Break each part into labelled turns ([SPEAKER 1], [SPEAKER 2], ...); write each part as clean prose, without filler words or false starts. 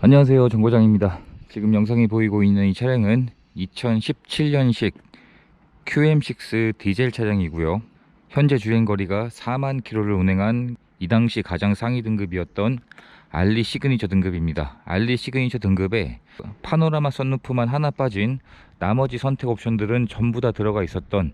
[SPEAKER 1] 안녕하세요, 정거장입니다. 지금 영상이 보이고 있는 이 차량은 2017년식 QM6 디젤 차량이고요. 현재 주행거리가 4만 킬로를 운행한 이 당시 가장 상위 등급이었던 알리 시그니처 등급입니다. 알리 시그니처 등급에 파노라마 선루프만 하나 빠진 나머지 선택 옵션들은 전부 다 들어가 있었던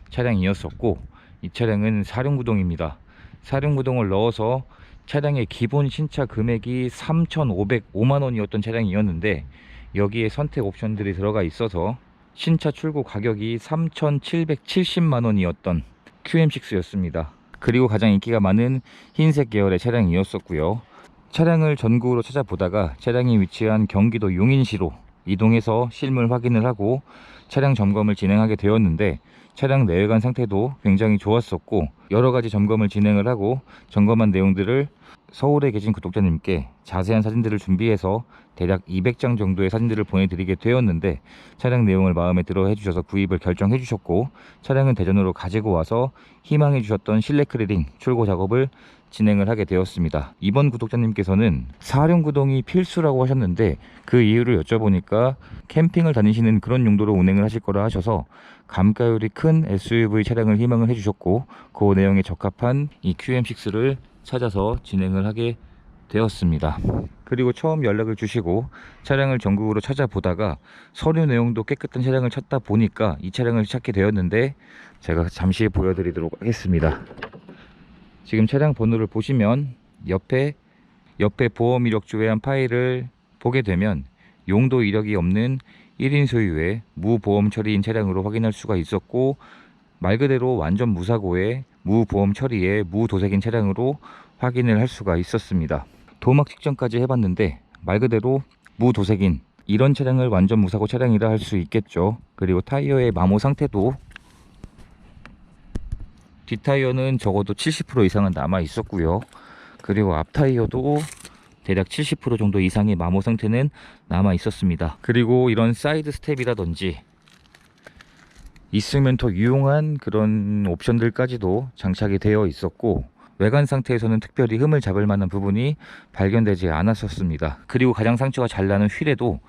[SPEAKER 1] 차량이었었고, 이 차량은 사륜구동입니다. 사륜구동을 넣어서 차량의 기본 신차 금액이 3,505만원이었던 차량이었는데, 여기에 선택 옵션들이 들어가 있어서 신차 출고 가격이 3,770만원이었던 QM6였습니다. 그리고 가장 인기가 많은 흰색 계열의 차량이었었고요. 차량을 전국으로 찾아보다가 차량이 위치한 경기도 용인시로 이동해서 실물 확인을 하고 차량 점검을 진행하게 되었는데, 차량 내외관 상태도 굉장히 좋았었고, 여러가지 점검을 진행을 하고 점검한 내용들을 서울에 계신 구독자님께 자세한 사진들을 준비해서 대략 200장 정도의 사진들을 보내드리게 되었는데, 차량 내용을 마음에 들어 해주셔서 구입을 결정해 주셨고, 차량은 대전으로 가지고 와서 희망해 주셨던 실내 클리닝 출고 작업을 진행을 하게 되었습니다. 이번 구독자님께서는 사륜구동이 필수라고 하셨는데, 그 이유를 여쭤보니까 캠핑을 다니시는 그런 용도로 운행을 하실 거라 하셔서 감가율이 큰 SUV 차량을 희망을 해주셨고, 그 내용에 적합한 이 QM6를 찾아서 진행을 하게 되었습니다. 그리고 처음 연락을 주시고 차량을 전국으로 찾아보다가 서류 내용도 깨끗한 차량을 찾다 보니까 이 차량을 찾게 되었는데, 제가 잠시 보여드리도록 하겠습니다. 지금 차량 번호를 보시면 옆에 보험 이력 조회한 파일을 보게 되면 용도 이력이 없는 1인 소유의 무보험 처리인 차량으로 확인할 수가 있었고, 말 그대로 완전 무사고의 무보험 처리의 무도색인 차량으로 확인을 할 수가 있었습니다. 도막 측정까지 해봤는데 말 그대로 무도색인 이런 차량을 완전 무사고 차량이라 할 수 있겠죠. 그리고 타이어의 마모 상태도 뒷타이어는 적어도 70% 이상은 남아 있었고요. 그리고 앞타이어도 대략 70% 정도 이상의 마모 상태는 남아 있었습니다. 그리고 이런 사이드 스텝이라든지 있으면 더 유용한 그런 옵션들까지도 장착이 되어 있었고, 외관 상태에서는 특별히 흠을 잡을 만한 부분이 발견되지 않았었습니다. 그리고 가장 상처가 잘 나는 휠에도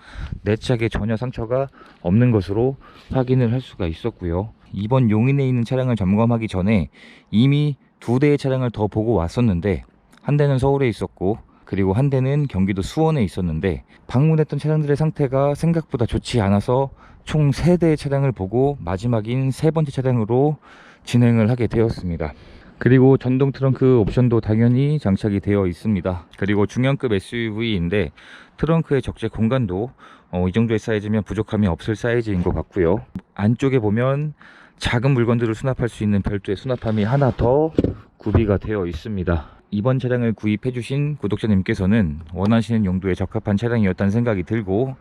[SPEAKER 1] 내착에 전혀 상처가 없는 것으로 확인을 할 수가 있었고요. 이번 용인에 있는 차량을 점검하기 전에 이미 2대의 차량을 더 보고 왔었는데, 한 대는 서울에 있었고 그리고 한 대는 경기도 수원에 있었는데, 방문했던 차량들의 상태가 생각보다 좋지 않아서 총 3대의 차량을 보고 마지막인 3번째 차량으로 진행을 하게 되었습니다. 그리고 전동 트렁크 옵션도 당연히 장착이 되어 있습니다. 그리고 중형급 SUV인데 트렁크의 적재 공간도 이 정도의 사이즈면 부족함이 없을 사이즈인 것 같고요. 안쪽에 보면 작은 물건들을 수납할 수 있는 별도의 수납함이 하나 더 구비가 되어 있습니다. 이번 차량을 구입해 주신 구독자님께서는 원하시는 용도에 적합한 차량이었다는 생각이 들고,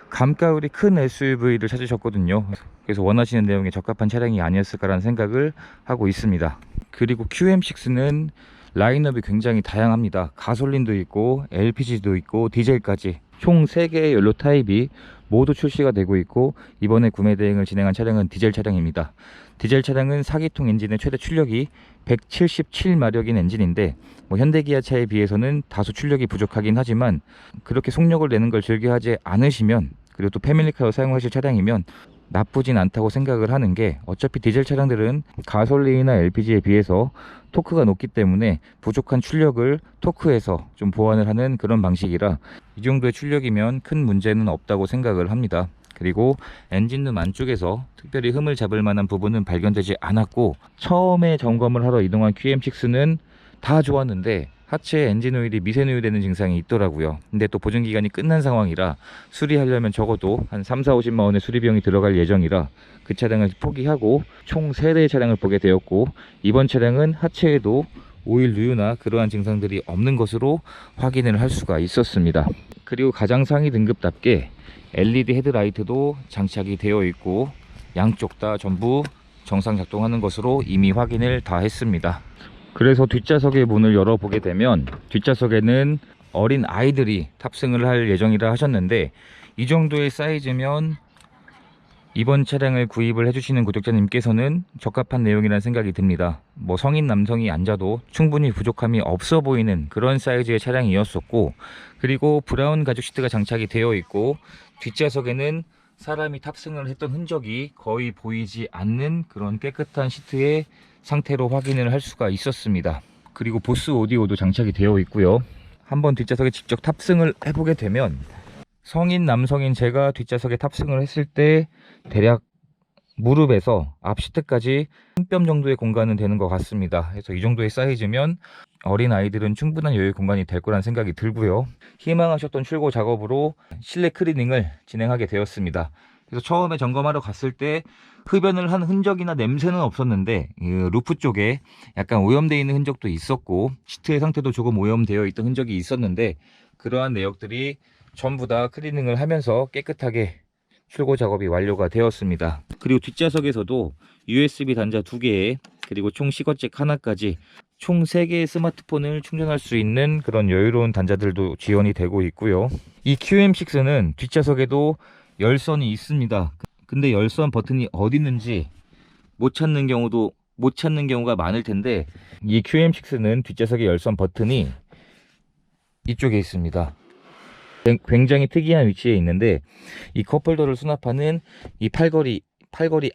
[SPEAKER 1] 감가율이 큰 SUV를 찾으셨거든요. 그래서 원하시는 내용에 적합한 차량이 아니었을까라는 생각을 하고 있습니다. 그리고 QM6는 라인업이 굉장히 다양합니다. 가솔린도 있고 LPG도 있고 디젤까지 총 3개의 연료 타입이 모두 출시가 되고 있고, 이번에 구매 대행을 진행한 차량은 디젤 차량입니다. 디젤 차량은 4기통 엔진의 최대 출력이 177마력인 엔진인데, 현대기아차에 비해서는 다소 출력이 부족하긴 하지만 그렇게 속력을 내는 걸 즐겨하지 않으시면, 그리고 또 패밀리카로 사용하실 차량이면 나쁘진 않다고 생각을 하는 게, 어차피 디젤 차량들은 가솔린이나 LPG에 비해서 토크가 높기 때문에 부족한 출력을 토크에서 좀 보완을 하는 그런 방식이라 이 정도의 출력이면 큰 문제는 없다고 생각을 합니다. 그리고 엔진룸 안쪽에서 특별히 흠을 잡을 만한 부분은 발견되지 않았고, 처음에 점검을 하러 이동한 QM6는 다 좋았는데 하체 엔진 오일이 미세누유되는 증상이 있더라고요. 근데 또 보증기간이 끝난 상황이라 수리하려면 적어도 한 3, 4, 50만원의 수리비용이 들어갈 예정이라 그 차량을 포기하고 총 3대의 차량을 보게 되었고, 이번 차량은 하체에도 오일 누유나 그러한 증상들이 없는 것으로 확인을 할 수가 있었습니다. 그리고 가장 상위 등급답게 LED 헤드라이트도 장착이 되어 있고, 양쪽 다 전부 정상 작동하는 것으로 이미 확인을 다 했습니다. 그래서 뒷좌석의 문을 열어보게 되면 뒷좌석에는 어린 아이들이 탑승을 할 예정이라 하셨는데, 이 정도의 사이즈면 이번 차량을 구입을 해주시는 구독자님께서는 적합한 내용이라는 생각이 듭니다. 뭐 성인 남성이 앉아도 충분히 부족함이 없어 보이는 그런 사이즈의 차량이었었고, 그리고 브라운 가죽 시트가 장착이 되어 있고, 뒷좌석에는 사람이 탑승을 했던 흔적이 거의 보이지 않는 그런 깨끗한 시트의 상태로 확인을 할 수가 있었습니다. 그리고 보스 오디오도 장착이 되어 있고요. 한번 뒷좌석에 직접 탑승을 해보게 되면, 성인 남성인 제가 뒷좌석에 탑승을 했을 때 대략 무릎에서 앞 시트까지 한 뼘 정도의 공간은 되는 것 같습니다. 그래서 이 정도의 사이즈면 어린 아이들은 충분한 여유 공간이 될 거란 생각이 들고요. 희망하셨던 출고 작업으로 실내 클리닝을 진행하게 되었습니다. 그래서 처음에 점검하러 갔을 때 흡연을 한 흔적이나 냄새는 없었는데, 루프 쪽에 약간 오염되어 있는 흔적도 있었고, 시트의 상태도 조금 오염되어 있던 흔적이 있었는데, 그러한 내역들이 전부 다 클리닝을 하면서 깨끗하게 출고 작업이 완료가 되었습니다. 그리고 뒷좌석에서도 USB 단자 2개에 그리고 총 시거잭 하나까지 총 3개의 스마트폰을 충전할 수 있는 그런 여유로운 단자들도 지원이 되고 있고요. 이 QM6는 뒷좌석에도 열선이 있습니다. 근데 열선 버튼이 어디 있는지 못 찾는 경우가 많을 텐데, 이 QM6는 뒷좌석의 열선 버튼이 이쪽에 있습니다. 굉장히 특이한 위치에 있는데, 이 컵홀더를 수납하는 이 팔걸이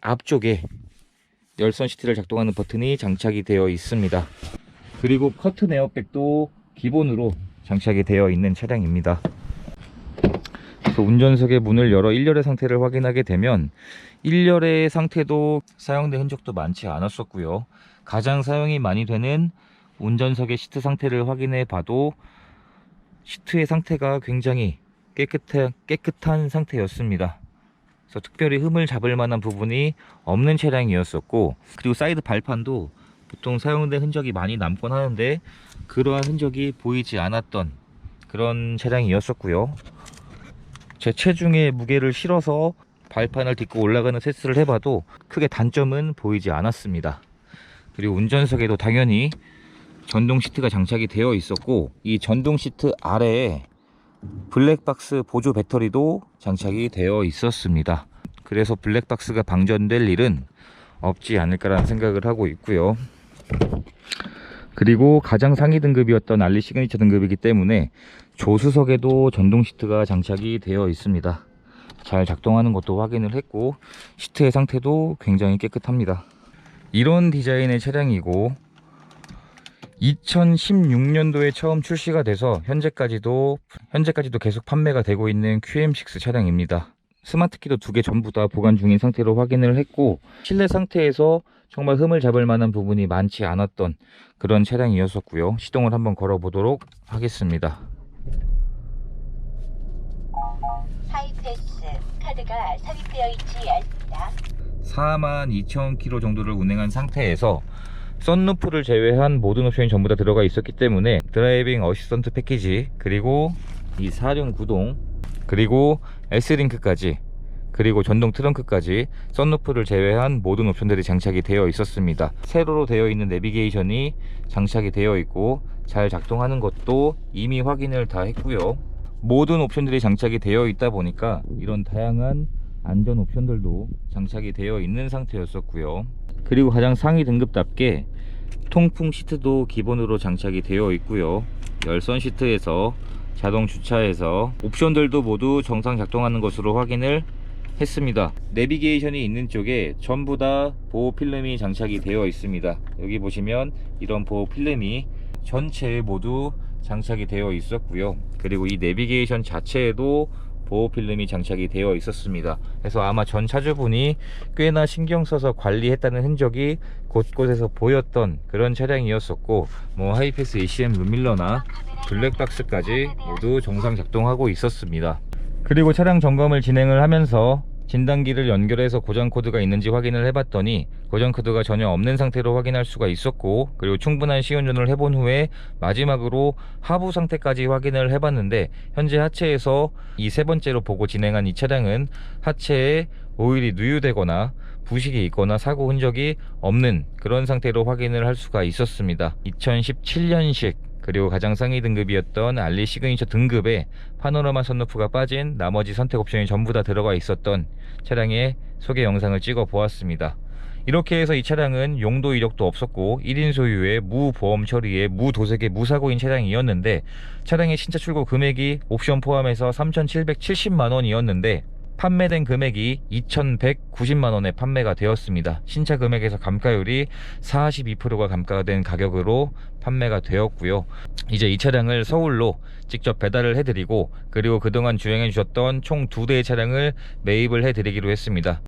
[SPEAKER 1] 앞쪽에 열선 시트를 작동하는 버튼이 장착이 되어 있습니다. 그리고 커튼 에어백도 기본으로 장착이 되어 있는 차량입니다. 그래서 운전석의 문을 열어 1열의 상태를 확인하게 되면, 1열의 상태도 사용된 흔적도 많지 않았었고요. 가장 사용이 많이 되는 운전석의 시트 상태를 확인해 봐도 시트의 상태가 굉장히 깨끗한 상태였습니다. 그래서 특별히 흠을 잡을 만한 부분이 없는 차량이었었고, 그리고 사이드 발판도 보통 사용된 흔적이 많이 남곤 하는데 그러한 흔적이 보이지 않았던 그런 차량이었었고요. 제 체중의 무게를 실어서 발판을 딛고 올라가는 테스트를 해봐도 크게 단점은 보이지 않았습니다. 그리고 운전석에도 당연히 전동 시트가 장착이 되어 있었고, 이 전동 시트 아래에 블랙박스 보조 배터리도 장착이 되어 있었습니다. 그래서 블랙박스가 방전될 일은 없지 않을까라는 생각을 하고 있고요. 그리고 가장 상위 등급이었던 알리 시그니처 등급이기 때문에 조수석에도 전동 시트가 장착이 되어 있습니다. 잘 작동하는 것도 확인을 했고, 시트의 상태도 굉장히 깨끗합니다. 이런 디자인의 차량이고, 2016년도에 처음 출시가 돼서 현재까지도 계속 판매가 되고 있는 QM6 차량입니다. 스마트키도 2개 전부 다 보관 중인 상태로 확인을 했고, 실내 상태에서 정말 흠을 잡을 만한 부분이 많지 않았던 그런 차량이었었고요. 시동을 한번 걸어 보도록 하겠습니다.
[SPEAKER 2] 하이패스 카드가 삽입되어 있지 않습니다.
[SPEAKER 1] 42,000km 정도를 운행한 상태에서 썬루프를 제외한 모든 옵션이 전부 다 들어가 있었기 때문에 드라이빙 어시스턴트 패키지, 그리고 이 4륜 구동, 그리고 S링크까지, 그리고 전동 트렁크까지 썬루프를 제외한 모든 옵션들이 장착이 되어 있었습니다. 세로로 되어 있는 내비게이션이 장착이 되어 있고, 잘 작동하는 것도 이미 확인을 다 했고요. 모든 옵션들이 장착이 되어 있다 보니까 이런 다양한 안전 옵션들도 장착이 되어 있는 상태였었고요. 그리고 가장 상위 등급답게 통풍 시트도 기본으로 장착이 되어 있고요. 열선 시트에서 자동 주차에서 옵션들도 모두 정상 작동하는 것으로 확인을 했습니다. 내비게이션이 있는 쪽에 전부 다 보호 필름이 장착이 되어 있습니다. 여기 보시면 이런 보호 필름이 전체에 모두 장착이 되어 있었고요. 그리고 이 내비게이션 자체에도 보호 필름이 장착이 되어 있었습니다. 그래서 아마 전 차주분이 꽤나 신경 써서 관리했다는 흔적이 곳곳에서 보였던 그런 차량이었었고, 뭐 하이패스 ACM 룸밀러나 블랙박스까지 모두 정상 작동하고 있었습니다. 그리고 차량 점검을 진행을 하면서 진단기를 연결해서 고장 코드가 있는지 확인을 해봤더니 고장 코드가 전혀 없는 상태로 확인할 수가 있었고, 그리고 충분한 시운전을 해본 후에 마지막으로 하부 상태까지 확인을 해봤는데, 현재 하체에서 이 세 번째로 보고 진행한 이 차량은 하체에 오일이 누유되거나 부식이 있거나 사고 흔적이 없는 그런 상태로 확인을 할 수가 있었습니다. 2017년식 그리고 가장 상위 등급이었던 알리 시그니처 등급에 파노라마 선루프가 빠진 나머지 선택 옵션이 전부 다 들어가 있었던 차량의 소개 영상을 찍어 보았습니다. 이렇게 해서 이 차량은 용도 이력도 없었고 1인 소유의 무보험 처리의 무도색의 무사고인 차량이었는데, 차량의 신차 출고 금액이 옵션 포함해서 3,770만원이었는데 판매된 금액이 2,190만원에 판매가 되었습니다. 신차 금액에서 감가율이 42%가 감가가 된 가격으로 판매가 되었고요. 이제 이 차량을 서울로 직접 배달을 해드리고, 그리고 그동안 주행해 주셨던 총 2대의 차량을 매입을 해드리기로 했습니다.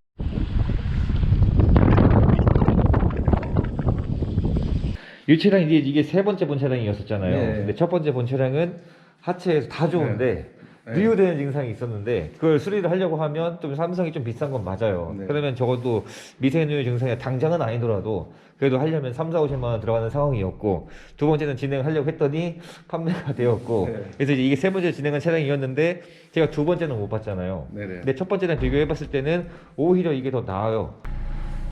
[SPEAKER 1] 이 차량 이게 세 번째 본 차량이었었잖아요.
[SPEAKER 3] 네.
[SPEAKER 1] 근데 첫 번째 본 차량은 하체에서 다 좋은데
[SPEAKER 3] 네.
[SPEAKER 1] 누유되는 증상이 있었는데, 그걸 수리를 하려고 하면 좀 삼성이 좀 비싼 건 맞아요.
[SPEAKER 3] 네.
[SPEAKER 1] 그러면 적어도 미세누유 증상이 당장은 아니더라도 그래도 하려면 3, 4, 50만 원 들어가는 상황이었고, 두 번째는 진행하려고 했더니 판매가 되었고,
[SPEAKER 3] 네.
[SPEAKER 1] 그래서 이제 이게 세 번째 진행한 차량이었는데 제가 두 번째는 못 봤잖아요.
[SPEAKER 3] 네네.
[SPEAKER 1] 근데 첫 번째랑 비교해봤을 때는 오히려 이게 더 나아요.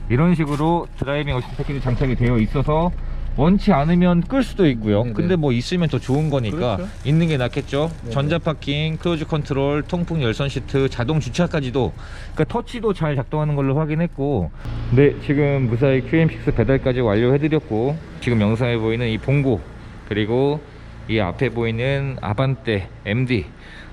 [SPEAKER 1] 이런 식으로 드라이빙 어시스트 패키지 장착이 되어 있어서 원치 않으면 끌 수도 있고요.
[SPEAKER 3] 네네.
[SPEAKER 1] 근데 뭐 있으면 더 좋은 거니까
[SPEAKER 3] 그렇죠.
[SPEAKER 1] 있는 게 낫겠죠.
[SPEAKER 3] 네네.
[SPEAKER 1] 전자 파킹, 크루즈 컨트롤, 통풍 열선 시트, 자동 주차까지도, 그러니까 터치도 잘 작동하는 걸로 확인했고, 네, 지금 무사히 QM6 배달까지 완료해드렸고, 지금 영상에 보이는 이 봉고, 그리고 이 앞에 보이는 아반떼 MD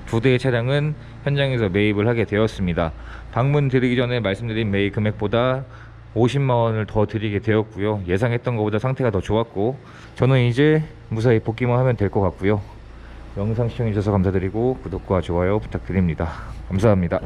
[SPEAKER 1] 2대의 차량은 현장에서 매입을 하게 되었습니다. 방문 드리기 전에 말씀드린 매입 금액보다 50만원을 더 드리게 되었고요. 예상했던 것보다 상태가 더 좋았고, 저는 이제 무사히 복귀만 하면 될 것 같고요. 영상 시청해주셔서 감사드리고 구독과 좋아요 부탁드립니다. 감사합니다.